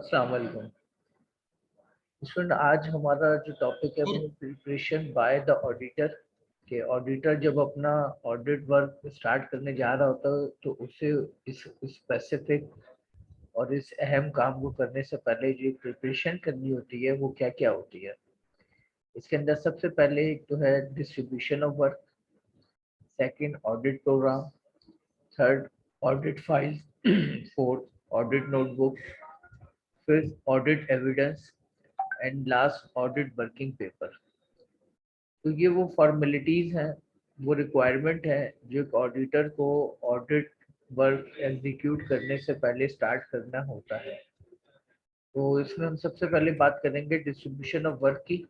अस्सलाम वालेकुम। स्टूडेंट, आज हमारा जो टॉपिक है वो प्रिपरेशन बाय द ऑडिटर के ऑडिटर जब अपना ऑडिट वर्क स्टार्ट करने जा रहा होता है तो उसे इस स्पेसिफिक और इस अहम काम को करने से पहले जो प्रिपरेशन करनी होती है वो क्या क्या होती है। इसके अंदर सबसे पहले एक तो है distribution of work, second audit programme, third audit file, fourth audit notebook, fifth audit evidence and last audit working paper. तो ये वो फॉर्मेलिटीज हैं, वो रिक्वायरमेंट है जो एक ऑडिटर को ऑडिट वर्क एग्जीक्यूट करने से पहले स्टार्ट करना होता है। तो इसमें हम सबसे पहले बात करेंगे डिस्ट्रीब्यूशन ऑफ वर्क की।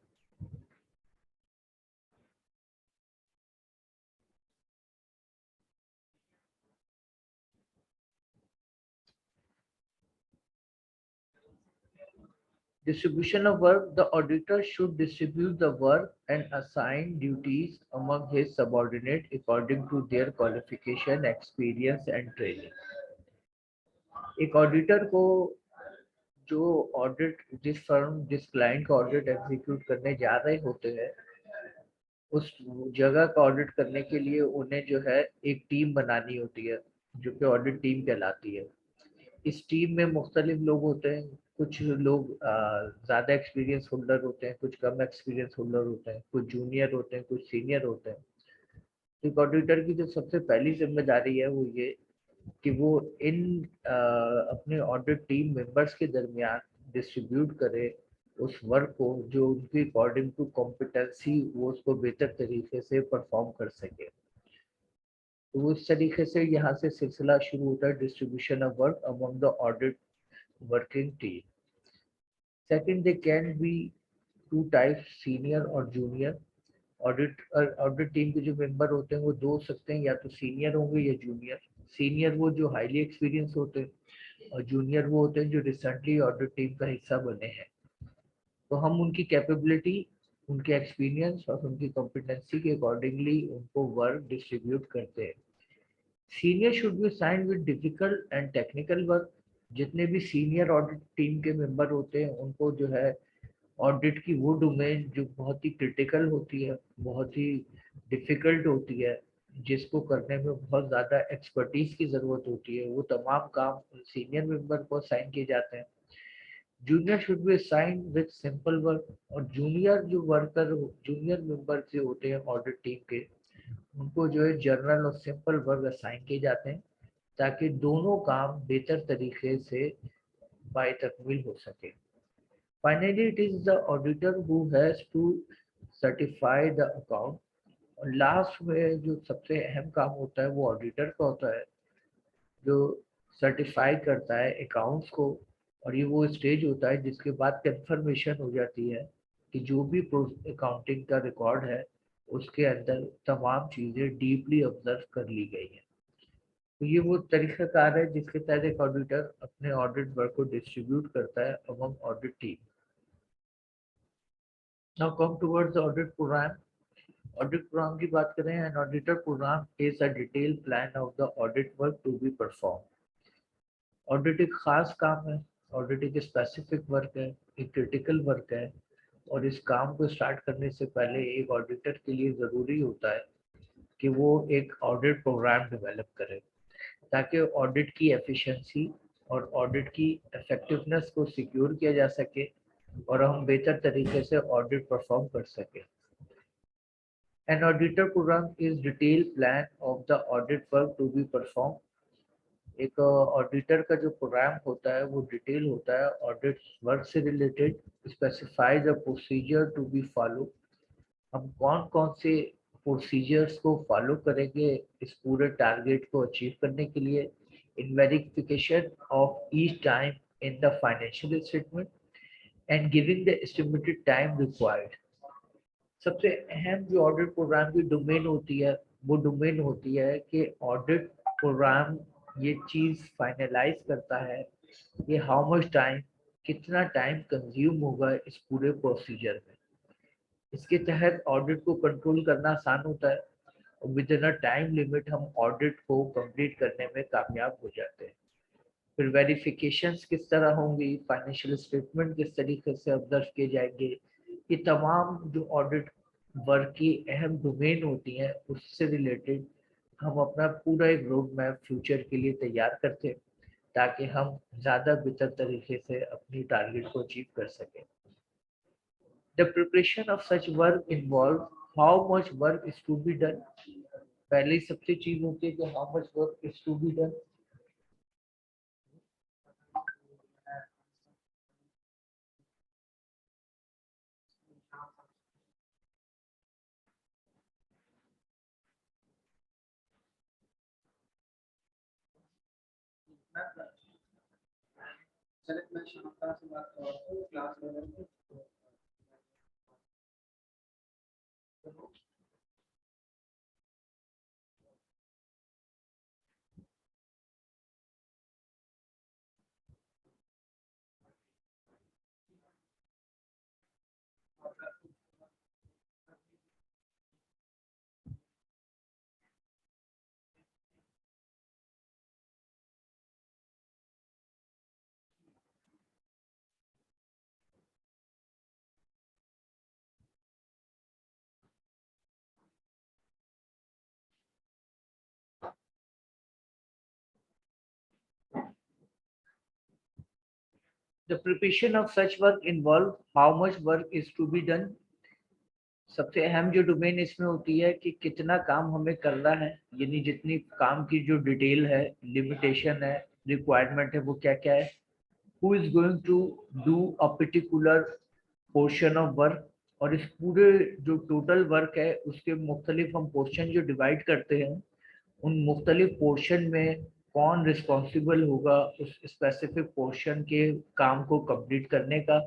Distribution of work: the auditor should distribute the work and assign duties among his subordinates according to their qualification, experience and training. एक ऑडिटर को जो ऑडिट जिस फर्म जिस क्लाइंट का ऑडिट एग्जीक्यूट करने जा रहे होते हैं उस जगह का ऑडिट करने के लिए उन्हें जो है एक टीम बनानी होती है जो कि ऑडिट टीम कहलाती है। इस टीम में मुख्तलिफ लोग होते हैं। कुछ लोग ज़्यादा एक्सपीरियंस होल्डर होते हैं, कुछ कम एक्सपीरियंस होल्डर होते हैं, कुछ जूनियर होते हैं, कुछ सीनियर होते हैं। तो ऑडिटर की जो सबसे पहली जिम्मेदारी है वो ये कि वो इन अपने ऑडिट टीम मेंबर्स के दरमियान डिस्ट्रीब्यूट करे उस वर्क को जो उनकी अकॉर्डिंग टू कॉम्पिटेंसी वो उसको बेहतर तरीके से परफॉर्म कर सके। तो उस तरीके से यहाँ से सिलसिला शुरू होता है distribution of work among the audit working team. Second, they can be two types, senior और जूनियर। ऑडिट टीम के जो मेंबर होते हैं वो दो हो सकते हैं, या तो सीनियर होंगे या जूनियर। सीनियर वो जो हाईली एक्सपीरियंस होते हैं और जूनियर वो होते हैं जो रिसेंटली ऑडिट टीम का हिस्सा बने हैं। तो हम उनकी कैपेबिलिटी, उनके एक्सपीरियंस और उनकी कॉम्पिटेंसी के अकॉर्डिंगली उनको वर्क डिस्ट्रीब्यूट करते हैं। Senior should be assigned with difficult and technical work. जितने भी सीनियर ऑडिट टीम के मेंबर होते हैं उनको जो है ऑडिट की वो डोमेन जो बहुत ही क्रिटिकल होती है, बहुत ही डिफिकल्ट होती है, जिसको करने में बहुत ज़्यादा एक्सपर्टीज की ज़रूरत होती है, वो तमाम काम सीनियर मेंबर को असाइन किए जाते हैं। Junior should be assigned with simple work. और जूनियर मेंबर जो होते हैं ऑडिट टीम के, उनको जो है जनरल और सिंपल वर्क असाइन किए जाते हैं ताकि दोनों काम बेहतर तरीके से बाय तकमील हो सके। Finally, it is the auditor who has to certify the account। और लास्ट में जो सबसे अहम काम होता है वो ऑडिटर का होता है जो सर्टिफाई करता है अकाउंट्स को। और ये वो स्टेज होता है जिसके बाद कंफर्मेशन हो जाती है कि जो भी अकाउंटिंग का रिकॉर्ड है उसके अंदर तमाम चीज़ें डीपली ऑब्जर्व कर ली गई है। तो ये वो तरीकाकार है जिसके तहत एक ऑडिटर अपने ऑडिट वर्क को डिस्ट्रीब्यूट करता है among audit team. Now come towards audit programme. Audit programme की बात करें, an auditor programme is a detail plan of the audit work to be perform. Audit एक खास काम है, ऑडिट एक स्पेसिफिक वर्क है, एक क्रिटिकल वर्क है। और इस काम को स्टार्ट करने से पहले एक ऑडिटर के लिए ज़रूरी होता है कि वो एक ऑडिट प्रोग्राम डेवलप करे ताकि ऑडिट की एफिशिएंसी और ऑडिट की इफेक्टिवनेस को सिक्योर किया जा सके और हम बेहतर तरीके से ऑडिट परफॉर्म कर सकें। An auditor program is detailed plan of the audit work to be performed। एक ऑडिटर का जो प्रोग्राम होता है वो डिटेल होता है ऑडिट वर्क से related, specify the procedure to be follow. हम कौन कौन से प्रोसीजर्स को फॉलो करेंगे इस पूरे टारगेट को अचीव करने के लिए, in verification of each time in the financial statement and giving the estimated time required. सबसे अहम जो ऑडिट प्रोग्राम की डोमेन होती है वो डोमेन होती है कि ऑडिट प्रोग्राम ये चीज़ फाइनलाइज करता है कि हाउ मच टाइम, कितना टाइम कंज्यूम होगा इस पूरे प्रोसीजर में। इसके तहत ऑडिट को कंट्रोल करना आसान होता है और with in a time limit हम ऑडिट को कंप्लीट करने में कामयाब हो जाते हैं। फिर वेरिफिकेशंस किस तरह होंगी, फाइनेंशियल स्टेटमेंट किस तरीके से ऑब्जर्व किए जाएंगे, ये तमाम जो ऑडिट वर्क की अहम डोमेन होती हैं उससे रिलेटेड हम अपना पूरा एक रोड मैप फ्यूचर के लिए तैयार करते हैं ताकि हम ज़्यादा बेहतर तरीके से अपनी टारगेट को अचीव कर सकें. The preparation of such work involve how much work is to be done. पहली सबसे चीज होती है कि how much work is to be done. The preparation of such work involve how much work is to be done. सबसे अहम जो domain इसमें होती है कि कितना काम हमें करना है, यानी जितनी काम की जो डिटेल है, लिमिटेशन है, रिक्वायरमेंट है, वो क्या क्या है. Who is going to do a particular portion of work. और इस पूरे जो टोटल वर्क है उसके मुख्तलिफ हम पोर्शन जो डिवाइड करते हैं, उन मुख्तलिफ पोर्शन में कौन रिस्पॉन्सिबल होगा उस स्पेसिफिक पोर्शन के काम को कंप्लीट करने का,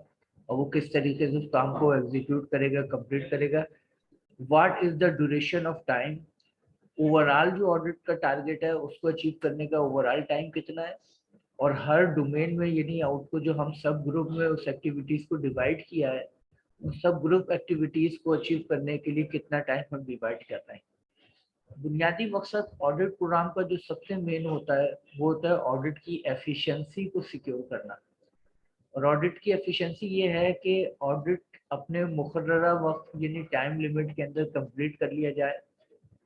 और वो किस तरीके से उस काम को एग्जीक्यूट करेगा, कंप्लीट करेगा. What is the duration of time, overall जो ऑडिट का टारगेट है उसको अचीव करने का ओवरऑल टाइम कितना है, और हर डोमेन में यानी आउट को जो हम सब ग्रुप में उस एक्टिविटीज को डिवाइड किया है, उन सब ग्रुप एक्टिविटीज को अचीव करने के लिए कितना टाइम हम डिवाइड कर रहे हैं. बुनियादी मकसद ऑडिट प्रोग्राम का जो सबसे मेन होता है वो होता है ऑडिट की एफिशिएंसी को सिक्योर करना. और ऑडिट की एफिशिएंसी ये है कि ऑडिट अपने मुकर्ररा वक्त यानी टाइम लिमिट के अंदर कंप्लीट कर लिया जाए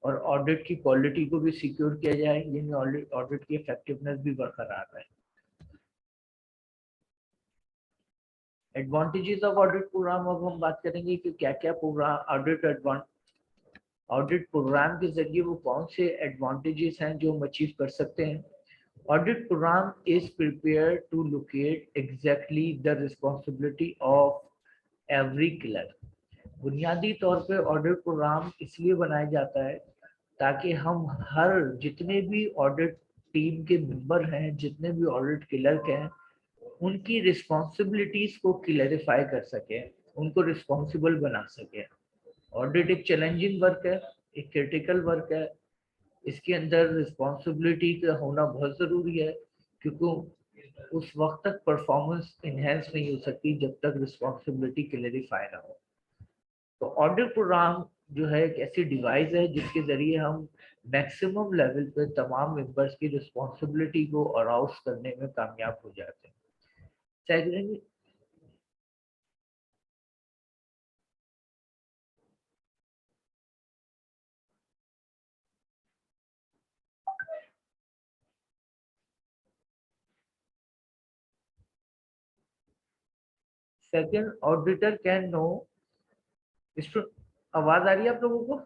और ऑडिट की क्वालिटी को भी सिक्योर किया जाए, यानी ऑडिट की इफेक्टिवनेस भी बरकरार रहे. एडवांटेजेस ऑफ ऑडिट प्रोग्राम, अब हम बात करेंगे कि क्या क्या प्रोग्राम ऑडिट प्रोग्राम के जरिए वो कौन से एडवांटेजेस हैं जो हम अचीव कर सकते हैं. Audit program is prepared to locate exactly the responsibility of every killer. बुनियादी तौर पे ऑडिट प्रोग्राम इसलिए बनाया जाता है ताकि हम हर जितने भी ऑडिट टीम के मेंबर हैं, जितने भी ऑडिट क्लर्क हैं, उनकी रिस्पॉन्सिबिलिटीज को क्लैरिफाई कर सके, उनको रिस्पॉन्सिबल बना सके. ऑडिट एक चैलेंजिंग वर्क है, एक क्रिटिकल वर्क है. इसके अंदर रिस्पॉन्सिबिलिटी का होना बहुत ज़रूरी है क्योंकि उस वक्त तक परफॉर्मेंस इन्हेंस नहीं हो सकती जब तक रिस्पॉन्सिबिलिटी क्लैरिफाई ना हो. तो ऑडिट प्रोग्राम जो है एक ऐसी डिवाइस है जिसके ज़रिए हम मैक्सिमम लेवल पे तमाम मेंबर्स की रिस्पॉन्सिबिलिटी को अराउज करने में कामयाब हो जाते हैं. Second auditor can know. आवाज आ रही है आप लोगों को?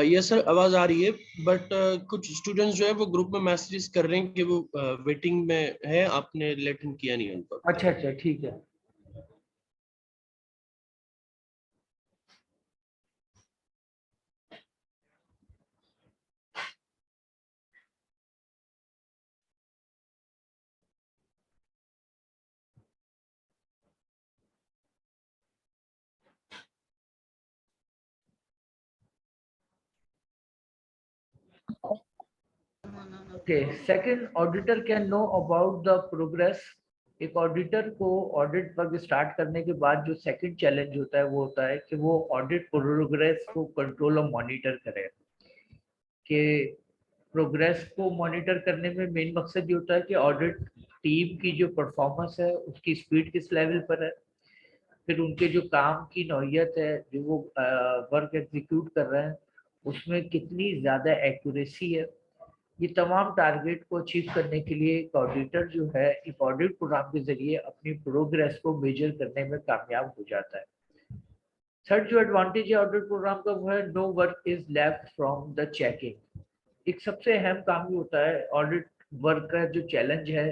यस सर, आवाज आ रही है, बट कुछ स्टूडेंट्स जो है वो ग्रुप में मैसेजेस कर रहे हैं कि वो वेटिंग में है, आपने लेट इन किया नहीं उनको. अच्छा अच्छा, ठीक है. Okay, second, auditor can know about the progress. एक ऑडिटर को ऑडिट वर्क स्टार्ट करने के बाद जो सेकंड चैलेंज होता है वो होता है कि वो ऑडिट प्रोग्रेस को कंट्रोल और मॉनिटर करे कि प्रोग्रेस को मॉनिटर करने में मेन मकसद ये होता है कि ऑडिट टीम की जो परफॉर्मेंस है उसकी स्पीड किस लेवल पर है, फिर उनके जो काम की नौयत है, जो वो वर्क एग्जीक्यूट कर रहे हैं उसमें कितनी ज़्यादा एक्यूरेसी है। ये तमाम टारगेट को अचीव करने के लिए एक ऑडिटर जो है एक ऑडिट प्रोग्राम के जरिए अपनी प्रोग्रेस को मेजर करने में कामयाब हो जाता है। थर्ड जो एडवांटेज है ऑडिट प्रोग्राम का वो है no work is left from the checking. एक सबसे अहम काम ये होता है ऑडिट वर्क का जो चैलेंज है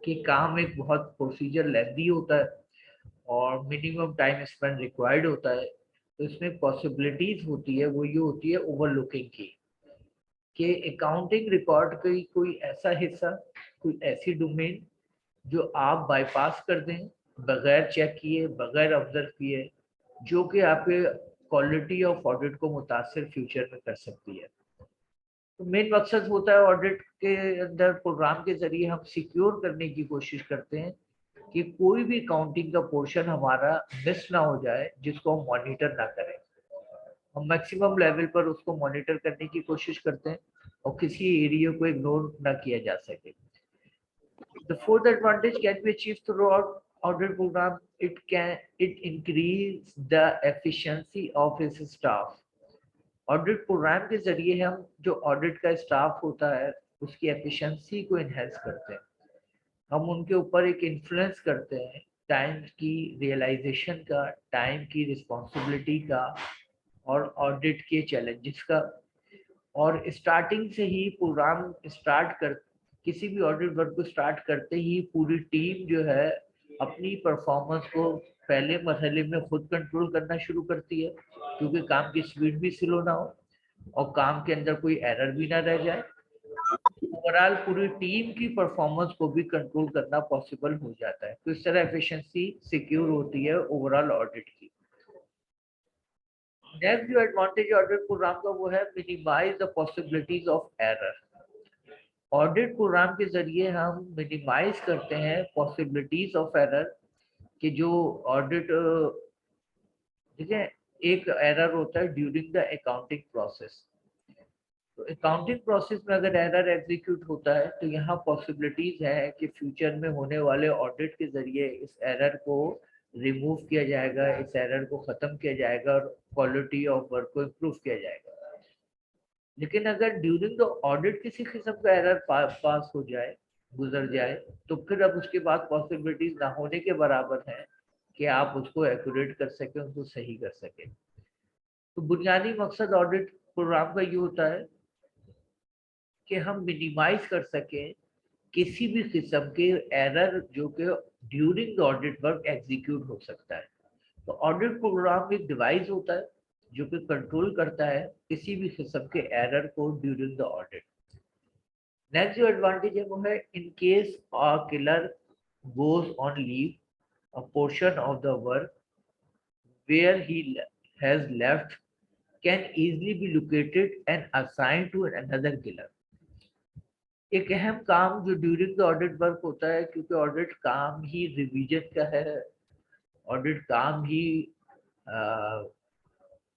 कि काम एक बहुत प्रोसीजर लेंदी होता है और मिनिमम टाइम स्पेंड रिक्वायर्ड होता है। तो इसमें पॉसिबिलिटीज होती है वो ये होती है ओवरलुकिंग की, कि अकाउंटिंग रिकॉर्ड का कोई ऐसा हिस्सा, कोई ऐसी डोमेन जो आप बाईपास कर दें बगैर चेक किए, बगैर ऑब्जर्व किए, जो कि आपके क्वालिटी ऑफ ऑडिट को मुतासर फ्यूचर में कर सकती है। तो मेन मकसद होता है ऑडिट के अंदर प्रोग्राम के जरिए हम सिक्योर करने की कोशिश करते हैं कि कोई भी काउंटिंग का पोर्शन हमारा मिस ना हो जाए जिसको हम मॉनिटर ना करें। हम मैक्सिमम लेवल पर उसको मॉनिटर करने की कोशिश करते हैं और किसी एरिया को इग्नोर ना किया जा सके। The fourth advantage can be achieved throughout audit program. It increase the efficiency of his staff. Audit programme के जरिए हम जो ऑडिट का स्टाफ होता है उसकी एफिशिएंसी को इनहेंस करते हैं। हम उनके ऊपर एक इन्फ्लुएंस करते हैं टाइम की रियलाइजेशन का, टाइम की रिस्पॉन्सिबिलिटी का और ऑडिट के चैलेंजेस का। और स्टार्टिंग से ही प्रोग्राम स्टार्ट कर किसी भी ऑडिट वर्क को स्टार्ट करते ही पूरी टीम जो है अपनी परफॉर्मेंस को पहले मरहले में खुद कंट्रोल करना शुरू करती है, क्योंकि काम की स्पीड भी स्लो ना हो और काम के अंदर कोई एरर भी ना रह जाए। ओवरऑल पूरी टीम की परफॉर्मेंस को भी कंट्रोल करना पॉसिबल हो जाता है। तो इस तरह एफिशिएंसी सिक्योर होती है ओवरऑल ऑडिट की। नेक्स्ट जो एडवांटेज ऑडिट प्रोग्राम का वो है minimise the possibilities of error. Audit programme के जरिए हम मिनिमाइज करते हैं पॉसिबिलिटीज ऑफ एरर कि जो ऑडिट, ठीक है, एक एरर होता है ड्यूरिंग द अकाउंटिंग प्रोसेस। तो अकाउंटिंग प्रोसेस में अगर एरर एग्जीक्यूट होता है तो यहाँ पॉसिबिलिटीज है कि फ्यूचर में होने वाले ऑडिट के जरिए इस एरर को रिमूव किया जाएगा, इस एरर को खत्म किया जाएगा और क्वालिटी ऑफ वर्क को इम्प्रूव किया जाएगा। लेकिन अगर ड्यूरिंग द ऑडिट किसी किस्म का एरर पास हो जाए, गुजर जाए, तो फिर अब उसके बाद पॉसिबिलिटीज ना होने के बराबर है कि आप उसको एक्यूरेट कर सकें, उसको सही कर सकें। तो बुनियादी मकसद ऑडिट प्रोग्राम का ये होता है कि हम मिनिमाइज कर सकें किसी भी किस्म के एरर जो कि during the audit work execute हो सकता है। तो ऑडिट प्रोग्राम एक डिवाइस होता है जो कि कंट्रोल करता है किसी भी किस्म के एरर को ड्यूरिंग द ऑडिट। नेक्स्ट जो एडवांटेज है वो है in case a clerk goes on leave a portion of the work where he has left can easily be located and assigned to another killer। एक अहम काम जो during the audit work होता है, क्योंकि ऑडिट काम ही रिवीजन का है, ऑडिट काम ही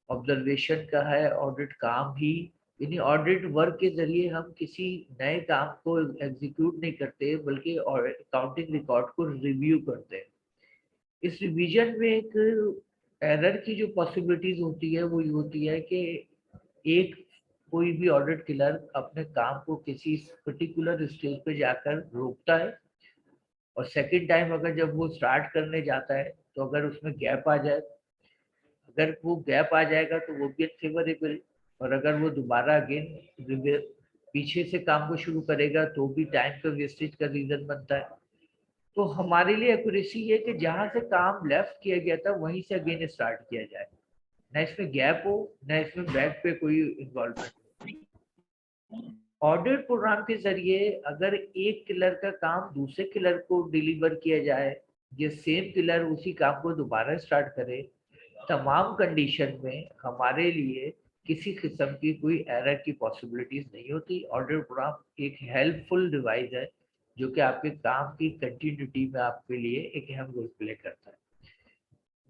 ऑब्जर्वेशन का है, ऑडिट काम ही, यानी ऑडिट वर्क के जरिए हम किसी नए काम को एग्जीक्यूट नहीं करते बल्कि अकाउंटिंग रिकॉर्ड को रिव्यू करते हैं। इस रिवीजन में एक एरर की जो पॉसिबिलिटीज होती है वो ये होती है कि एक कोई भी ऑडिट किलर अपने काम को किसी पर्टिकुलर स्टेज पे जाकर रोकता है और सेकंड टाइम अगर जब वो स्टार्ट करने जाता है तो अगर उसमें गैप आ जाए, अगर वो गैप आ जाएगा तो वो भी फेवरेबल, और अगर वो दोबारा अगेन पीछे से काम को शुरू करेगा तो भी टाइम का वेस्टेज का रीजन बनता है। तो हमारे लिए एक्यूरेसी है कि जहां से काम लेफ्ट किया गया था वहीं से अगेन स्टार्ट किया जाए, ना इसमें गैप हो, ना इसमें बैक पे कोई इन्वॉल्वमेंट हो। ऑडिट प्रोग्राम के जरिए अगर एक किलर का काम दूसरे किलर को डिलीवर किया जाए, ये सेम किलर उसी काम को दोबारा स्टार्ट करे, तमाम कंडीशन में हमारे लिए किसी किस्म की कोई एरर की पॉसिबिलिटीज नहीं होती। ऑडिट प्रोग्राम एक हेल्पफुल डिवाइस है जो कि आपके काम की कंटिन्यूटी में आपके लिए एक अहम रोल प्ले करता है।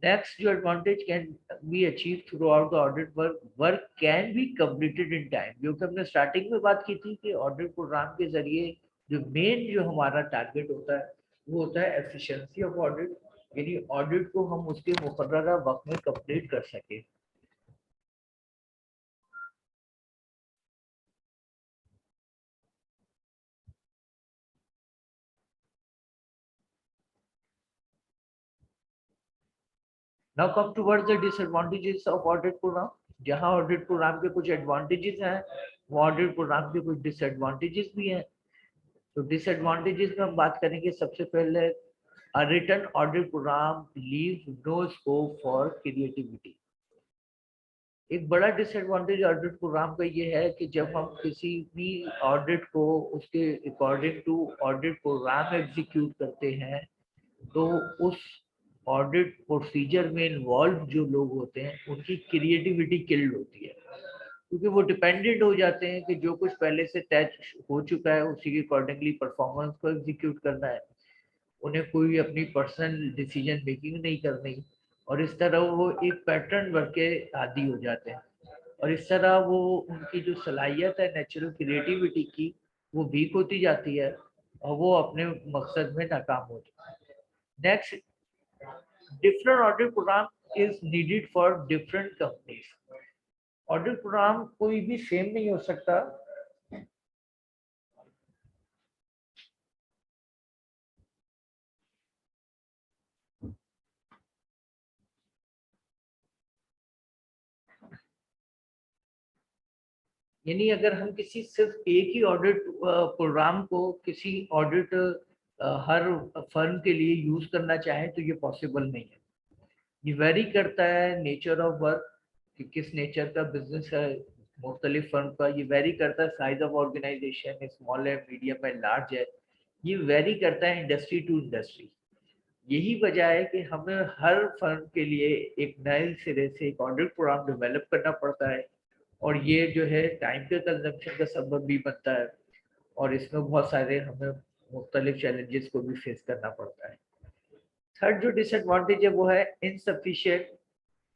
नेक्स्ट जो advantage can be achieve through out the audit work, work can be completed in time. जो कि हमने स्टार्टिंग में बात की थी कि ऑडिट प्रोग्राम के जरिए जो मेन जो हमारा टारगेट होता है वो होता है एफिशिएंसी ऑफ ऑडिट, यानी ऑडिट को हम उसके मुकर्ररा वक्त में कंप्लीट कर सके। Now come towards the disadvantages of audit programme. जहां ऑडिट प्रोग्राम के कुछ एडवांटेजेस हैं, वो ऑडिट प्रोग्राम के कुछ डिसएडवांटेजेस भी हैं। तो डिसएडवांटेजेस में हम बात करेंगे। सबसे पहले, a written audit program leaves no scope for creativity। एक बड़ा डिसएडवांटेज ऑडिट प्रोग्राम का ये है कि जब हम किसी भी ऑडिट को उसके according to audit programme execute करते हैं, तो उस ऑडिट प्रोसीजर में इन्वॉल्व जो लोग होते हैं उनकी क्रिएटिविटी किल्ड होती है, क्योंकि वो डिपेंडेंट हो जाते हैं कि जो कुछ पहले से तय हो चुका है उसी के अकॉर्डिंगली परफॉर्मेंस को एग्जीक्यूट करना है। उन्हें कोई अपनी पर्सनल डिसीजन मेकिंग नहीं करनी, और इस तरह वो एक पैटर्न वर्क के आदी हो जाते हैं, और इस तरह वो उनकी जो सलाहियत है नेचुरल क्रिएटिविटी की वो वीक होती जाती है और वो अपने मकसद में नाकाम हो जाते हैं। Next, different audit programme is needed for different companies. Audit programme कोई भी सेम नहीं हो सकता। यानी अगर हम किसी सिर्फ एक ही ऑडिट प्रोग्राम को किसी ऑडिट हर फर्म के लिए यूज करना चाहें तो ये पॉसिबल नहीं है। ये वेरी करता है नेचर ऑफ वर्क कि किस नेचर का बिजनेस है मुख्तलिफ फर्म का। ये वेरी करता है साइज ऑफ ऑर्गेनाइजेशन, स्मॉल है, मीडियम है, लार्ज है। ये वेरी करता है इंडस्ट्री टू इंडस्ट्री। यही वजह है कि हमें हर फर्म के लिए एक नए सिरे से एक ऑडिट प्रोग्राम डेवलप करना पड़ता है, और ये जो है टाइम के कंजम्पशन का सबब भी बनता है, और इसमें बहुत सारे हमें मुख्तलिफ चैलेंजेस को भी फेस करना पड़ता है। थर्ड जो डिसएडवांटेज है वो है insufficient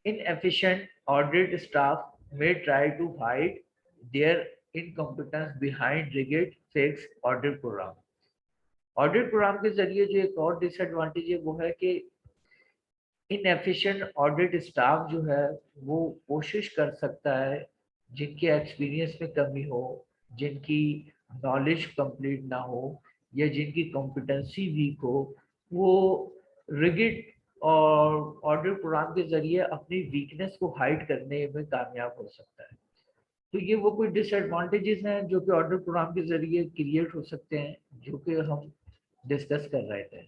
inefficient audit staff may try to hide their incompetence behind rigid fixed audit program। Audit programme के जरिए जो एक और डिसएडवांटेज है वो है कि इनएफिशिएंट ऑडिट स्टाफ जो है वो कोशिश कर सकता है, जिनके एक्सपीरियंस में कमी हो, जिनकी नॉलेज कंप्लीट ना हो, या जिनकी कॉम्पिटेंसी वीक हो, वो रिगिड और ऑडिट प्रोग्राम के जरिए अपनी वीकनेस को हाइड करने में कामयाब हो सकता है। तो ये वो कुछ डिसएडवांटेजेस हैं जो कि ऑडिट प्रोग्राम के जरिए क्रिएट हो सकते हैं, जो कि हम डिस्कस कर रहे थे।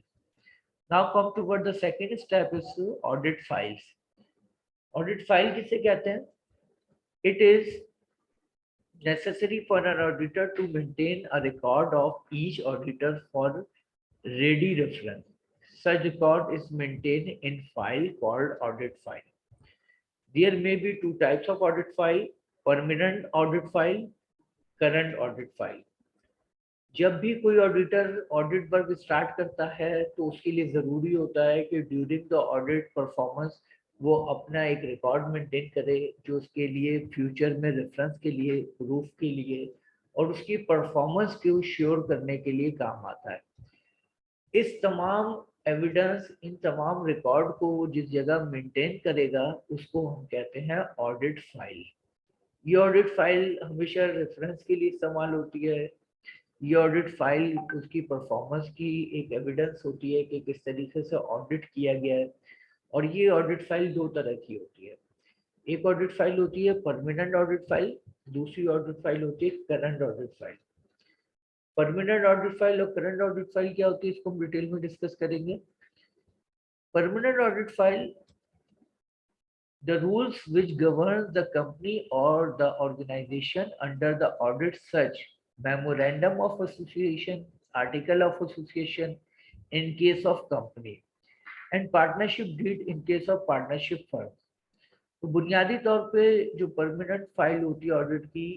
Now come toward the second step is audit files. Audit file किसे कहते हैं? It is necessary for an auditor to maintain a record of each auditor for ready reference. Such record is maintained in file called audit file. There may be two types of audit file: permanent audit file, current audit file। जब भी कोई auditor audit work start करता है तो उसके लिए ज़रूरी होता है कि ड्यूरिंग द ऑडिट परफॉर्मेंस वो अपना एक रिकॉर्ड मेंटेन करे, जो उसके लिए फ्यूचर में रेफरेंस के लिए, प्रूफ के लिए, और उसकी परफॉर्मेंस को श्योर करने के लिए काम आता है। इस तमाम एविडेंस, इन तमाम रिकॉर्ड को वो जिस जगह मेंटेन करेगा उसको हम कहते हैं ऑडिट फाइल। ये ऑडिट फाइल हमेशा रेफरेंस के लिए इस्तेमाल होती है। ये ऑडिट फाइल उसकी परफॉर्मेंस की एक एविडेंस होती है कि किस तरीके से ऑडिट किया गया है। और ये ऑडिट फाइल दो तरह की होती है। एक ऑडिट फाइल होती है परमानेंट ऑडिट फाइल, दूसरी ऑडिट फाइल होती है current audit file. Permanent audit file और करंट ऑडिट फाइल क्या होती है इसको हम डिटेल में डिस्कस करेंगे। Permanent audit file, the rules which govern the company or the organization under the audit, such memorandum of association, article of association in case of company, and partnership deed in case of partnership firm। तो बुनियादी तौर पे जो permanent file होती है audit की,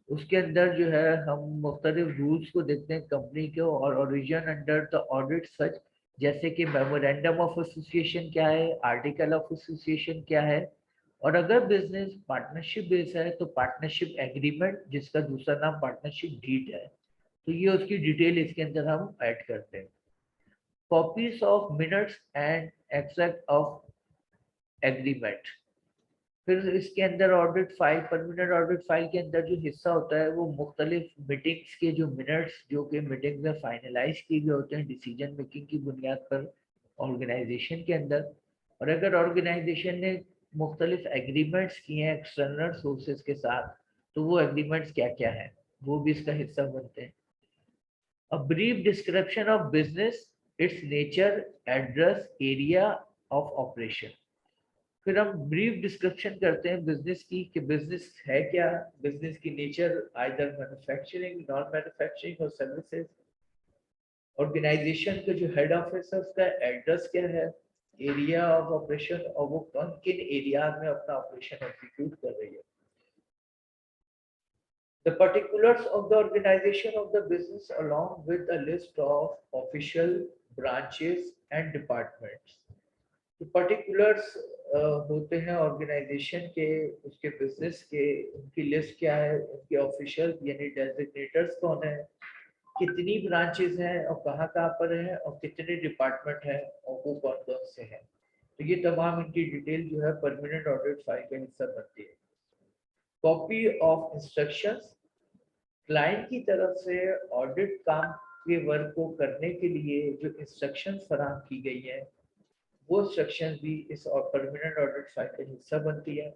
उसके अंदर जो है हम मुख्तलिफ रूल्स को देखते हैं कंपनी के, और ओरिजिन अंडर द ऑडिट सच जैसे कि मेमोरेंडम ऑफ एसोसिएशन क्या है, आर्टिकल ऑफ एसोसिएशन क्या है, और अगर बिजनेस पार्टनरशिप बेस है तो पार्टनरशिप एग्रीमेंट, जिसका दूसरा नाम पार्टनरशिप डीड है, तो ये उसकी डिटेल इसके अंदर हम ऐड करते हैं। Copies of minutes and extract of agreement. फिर इसके अंदर audit file, permanent audit file के अंदर जो हिस्सा होता है वो मुख्तलिफ मीटिंग्स के जो मिनट्स जो कि मीटिंग में फाइनलाइज किए गए होते हैं डिसीजन मेकिंग की बुनियाद पर ऑर्गेनाइजेशन के अंदर। और अगर ऑर्गेनाइजेशन ने मुख्तलिफ एग्रीमेंट्स किए हैं एक्सटर्नल सोर्सेज के साथ, तो वो एग्रीमेंट्स क्या क्या है वो भी इसका हिस्सा बनते हैं। A brief description of business, its nature, address, area of operation। फिर हम ब्रीफ डिस्क्रिप्शन करते हैं बिजनेस की कि बिजनेस है क्या, बिजनेस की nature, either manufacturing, non manufacturing और सर्विसेज। ऑर्गेनाइजेशन का जो हेड ऑफिस है उसका एड्रेस क्या है, एरिया ऑफ ऑपरेशन, और वो कौन किन एरिया में अपना ऑपरेशन एग्जीक्यूट कर रही है। The particulars of the organization of the business along with a list of official branches and departments। तो पर्टिकुलर्स होते हैं ऑर्गेनाइजेशन के, उसके बिजनेस के, उनकी लिस्ट क्या है, उनके ऑफिशियल यानी डेजिग्नेटर्स कौन है, कितनी ब्रांचेस हैं और कहाँ कहाँ पर हैं, और कितने डिपार्टमेंट हैं और वो कौन कौन से हैं। तो ये तमाम इनकी डिटेल जो है परमानेंट ऑडिट फाइल का हिस्सा बनती है। कॉपी ऑफ इंस्ट्रक्शंस, क्लाइंट की तरफ से ऑडिट काम के वर्क को करने के लिए जो इंस्ट्रक्शंस फराहम की गई हैं, वो इंस्ट्रक्शन भी इस और परमानेंट ऑडिट फाइल का हिस्सा बनती है,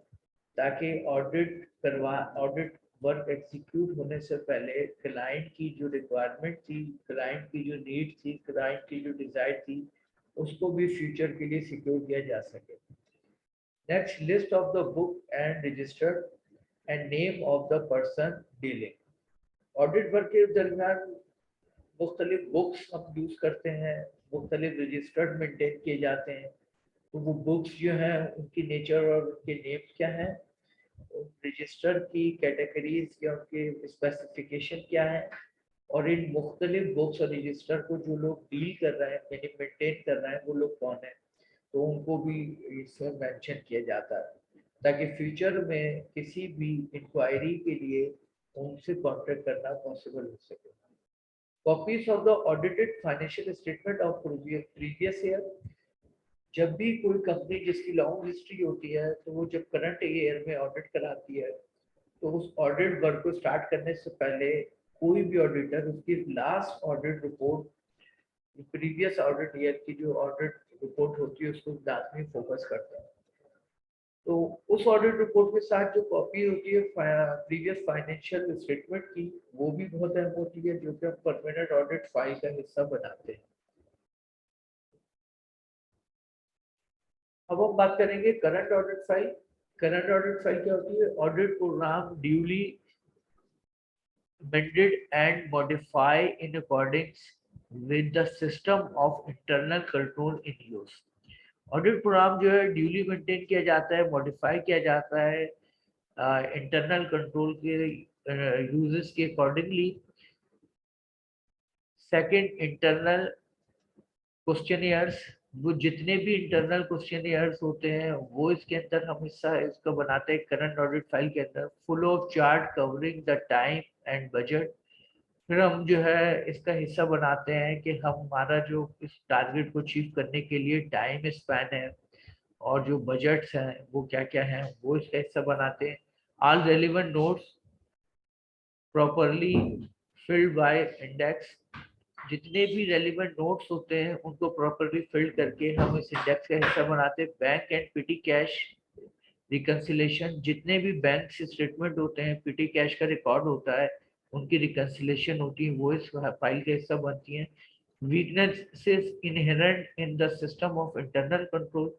ताकि ऑडिट वर्क एग्जीक्यूट होने से पहले क्लाइंट की जो रिक्वायरमेंट थी, क्लाइंट की जो नीड थी, क्लाइंट की जो डिजायर थी, उसको भी फ्यूचर के लिए सिक्योर किया जा सके। Next, list of the book and registered and name of the person dealing. Audit work के दरमियान मुख्तलिफ बुक्स हम यूज करते हैं, मुख्तलिफ रजिस्टर्ड मेंटेन किए जाते हैं। तो वो बुक्स जो हैं उनकी नेचर और उनके नेम क्या है, रजिस्टर की कैटेगरीज या उनके स्पेसिफिकेशन क्या है, और इन मुख्तलिफ बुक्स और रजिस्टर को जो लोग डील कर रहे हैं यानी मेंटेन कर रहे हैं वो लोग कौन है, तो उनको भी इसमें मेंशन किया जाता है, ताकि फ्यूचर में किसी भी इंक्वायरी के लिए उनसे कॉन्टेक्ट करना पॉसिबल हो सके। Copies of the audited financial statement of previous year. जब भी कोई कंपनी जिसकी लॉन्ग हिस्ट्री होती है तो वो जब करंट ईयर में ऑडिट कराती है, तो उस ऑडिट वर्क को स्टार्ट करने से पहले कोई भी ऑडिटर उसकी last audit report, previous audit year की जो ऑडिट रिपोर्ट होती है उसको लाजमी फोकस करता है। तो उस ऑडिट रिपोर्ट के साथ जो कॉपी होती है प्रीवियस फाइनेंशियल स्टेटमेंट की, वो भी बहुत अहम होती है, जो कि हम परमानेंट ऑडिट फाइल का हिस्सा बनाते हैं। अब हम बात करेंगे current audit file. Current audit file क्या होती है, audit programme duly amended and modify in accordance with the system of internal control in use। Audit programme जो है ड्यूली मेंटेन किया जाता है, मॉडिफाई किया जाता है इंटरनल कंट्रोल के यूजेस के अकॉर्डिंगली। सेकंड, इंटरनल क्वेश्चनियर्स, वो जितने भी इंटरनल क्वेश्चनियर्स होते हैं वो इसके अंदर हम हिस्सा इसका बनाते हैं करंट ऑडिट फाइल के अंदर। Full of chart covering the time and budget. फिर हम जो है इसका हिस्सा बनाते हैं कि हम हमारा जो इस टारगेट को अचीव करने के लिए टाइम स्पैन है और जो बजट्स हैं वो क्या क्या हैं वो इसका हिस्सा बनाते हैं। All relevant notes properly filled by index. जितने भी रेलिवेंट नोट्स होते हैं उनको प्रॉपरली फिल्ड करके हम इस इंडेक्स का हिस्सा बनाते हैं। Bank and petty cash reconciliation, जितने भी बैंक से स्टेटमेंट होते हैं, पिटी कैश का रिकॉर्ड होता है, उनकी रिकंसिलेशन होती है, वो इस फाइल का हिस्सा बनती हैं। Weaknesses inherent in the system of internal control,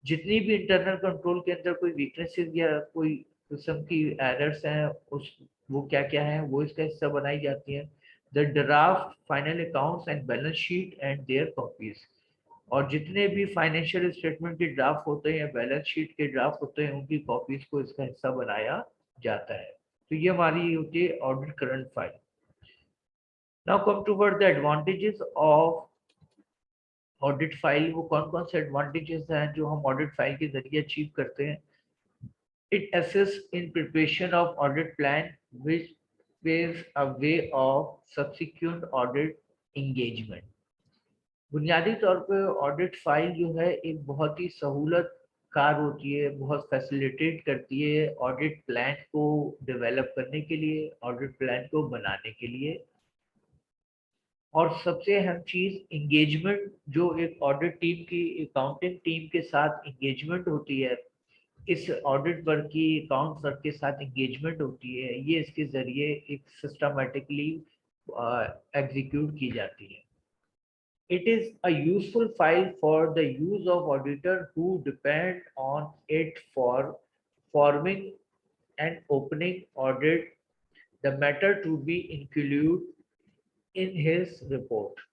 जितनी भी इंटरनल कंट्रोल के अंदर कोई वीकनेसेस या कोई किस्म की एरर्स हैं उस वो क्या क्या है वो इसका हिस्सा बनाई जाती हैं। The draft final accounts and balance sheet and their copies, और जितने भी फाइनेंशियल स्टेटमेंट के ड्राफ्ट होते हैं या बैलेंस शीट के ड्राफ्ट होते हैं उनकी कॉपीज को इसका हिस्सा बनाया जाता है। तो ये हमारी होती है audit current file. Now come toward the advantages of audit file, वो कौन कौन से एडवांटेजेस हैं जो हम ऑडिट फाइल के जरिए अचीव करते हैं। It assist in preparation of audit plan which paves a way of subsequent audit engagement. बुनियादी तौर पे ऑडिट फाइल जो है एक बहुत ही सहूलत कार होती है, बहुत फैसिलिटेट करती है ऑडिट प्लान को डेवलप करने के लिए, ऑडिट प्लान को बनाने के लिए। और सबसे अहम चीज इंगेजमेंट, जो एक ऑडिट टीम की अकाउंटिंग टीम के साथ इंगेजमेंट होती है, इस ऑडिट वर्क की अकाउंट वर्क के साथ इंगेजमेंट होती है, ये इसके जरिए एक सिस्टमेटिकली एग्जीक्यूट की जाती है। It is a useful file for the use of auditor who depend on it for forming and opening audit the matter to be included in his report।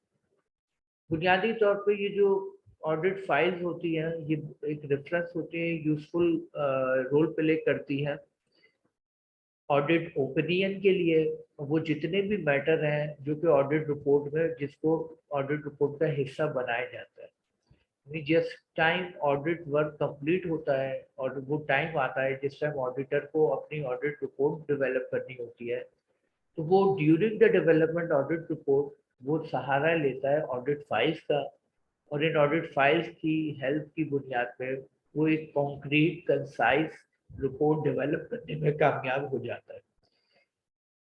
बुनियादी तौर पे ये जो ऑडिट फाइल्स होती हैं, ये एक रेफरेंस होती है, यूजफुल रोल प्ले करती है ऑडिट ओपिनियन के लिए। वो जितने भी मैटर हैं जो कि ऑडिट रिपोर्ट में, जिसको ऑडिट रिपोर्ट का हिस्सा बनाया जाता है, जिस टाइम ऑडिट वर्क कंप्लीट होता है और वो टाइम आता है जिस टाइम ऑडिटर को अपनी ऑडिट रिपोर्ट डेवलप करनी होती है, तो वो during the development audit report वो सहारा लेता है ऑडिट फाइल्स का, और इन ऑडिट फाइल्स की हेल्प की बुनियाद पे वो एक कॉन्क्रीट कंसाइज रिपोर्ट डेवलप करने में कामयाब हो जाता है।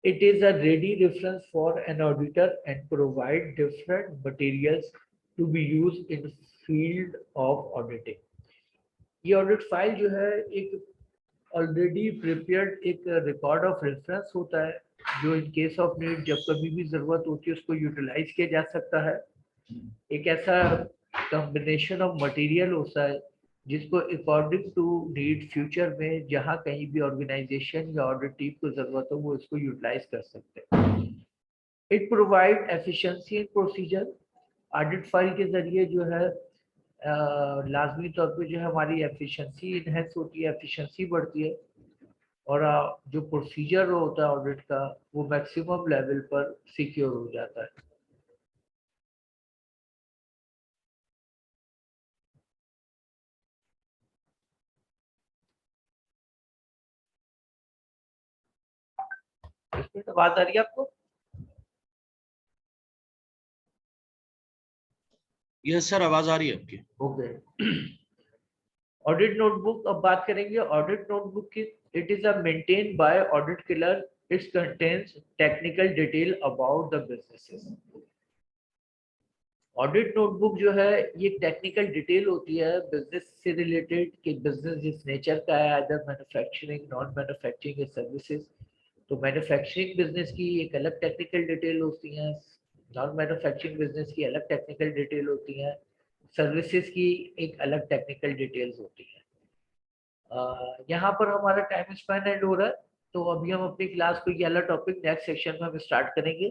It is a ready reference for an auditor and provide different materials to be used in field of auditing। ये ऑडिट फाइल जो है एक ऑलरेडी प्रिपेयर्ड एक रिकॉर्ड ऑफ रेफरेंस होता है, जो इन केस ऑफ नीड जब कभी भी जरूरत होती है उसको यूटिलाइज किया जा सकता है। एक ऐसा कॉम्बिनेशन ऑफ मटेरियल होता है जिसको अकॉर्डिंग टू नीड फ्यूचर में जहाँ कहीं भी ऑर्गेनाइजेशन या ऑडिट टीम को जरूरत हो वो इसको यूटिलाइज कर सकते हैं। It provide efficiency in procedure. Audit file के जरिए जो है लाजमी तौर पे जो है हमारी एफिशिएंसी इनहेंस होती है, एफिशिएंसी बढ़ती है, और जो प्रोसीजर होता है ऑडिट का वो मैक्सिमम लेवल पर सिक्योर हो जाता है। इसमें तो बात आ रही है आपको? यस सर, आवाज आ रही है आपकी। ओके। ऑडिट नोटबुक अब बात करेंगे ऑडिट नोटबुक की। It is a maintain by audit killer. It contains technical detail about the businesses. Audit notebook जो है ये टेक्निकल डिटेल होती है बिजनेस से रिलेटेड, कि बिजनेस जिस नेचर का है, अदर मैन्युफैक्चरिंग, नॉन मैन्युफैक्चरिंग या सर्विसेज। तो मैन्युफैक्चरिंग बिजनेस की एक अलग टेक्निकल डिटेल होती है, नॉन मैन्युफैक्चरिंग बिजनेस की अलग टेक्निकल डिटेल होती है, सर्विसेज की एक अलग टेक्निकल डिटेल्स होती है। यहाँ पर हमारा टाइम स्पेन एंड हो रहा है, तो अभी हम अपनी क्लास को ये वाला टॉपिक नेक्स्ट सेक्शन में हम स्टार्ट करेंगे।